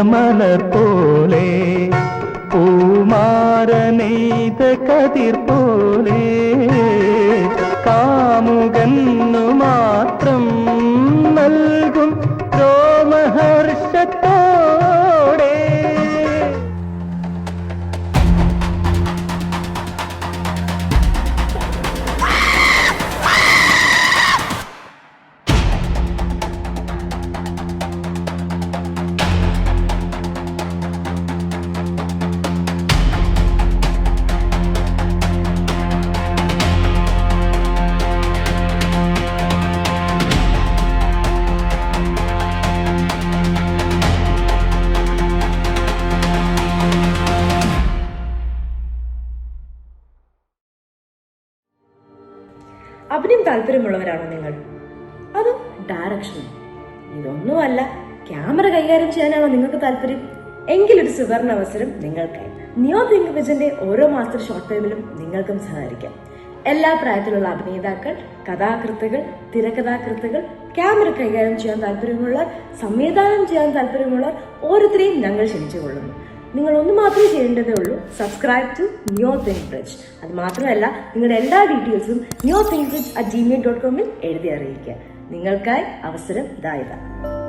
മലർ പോലെ പൂമാരനെയ്ത കതിർ പോലെ കാമുകന്നു മാത്രം നൽകും രോമഹർഷത്തോടെ. അഭിനയം താല്പര്യമുള്ളവരാണോ നിങ്ങൾ? അതും ഡയറക്ഷനും? ഇതൊന്നുമല്ല, ക്യാമറ കൈകാര്യം ചെയ്യാനാണോ നിങ്ങൾക്ക് താല്പര്യം? എങ്കിലൊരു സുവർണ അവസരം നിങ്ങൾക്കായി. നിയോ തിങ്ക് വിജന്റെ ഓരോ മാസ്റ്റർ ഷോർട്ട് ഫിലിമിലും നിങ്ങൾക്കും സഹകരിക്കാം. എല്ലാ പ്രായത്തിലുള്ള അഭിനേതാക്കൾ, കഥാകൃത്തുകൾ, തിരക്കഥാകൃത്തുകൾ, ക്യാമറ കൈകാര്യം ചെയ്യാൻ താല്പര്യമുള്ളവർ, സംവിധാനം ചെയ്യാൻ താല്പര്യമുള്ളവർ ഓരോരുത്തരെയും ഞങ്ങൾ ക്ഷണിച്ചുകൊള്ളുന്നു. നിങ്ങൾ ഒന്ന് മാത്രമേ ചെയ്യേണ്ടതേ ഉള്ളൂ, subscribe to Neo Think Bridge. അത് മാത്രമല്ല, നിങ്ങളുടെ എല്ലാ ഡീറ്റെയിൽസും neothinkbridge@gmail.com എഴുതി അറിയിക്കുക. നിങ്ങൾക്കായി അവസരം ഇതാ.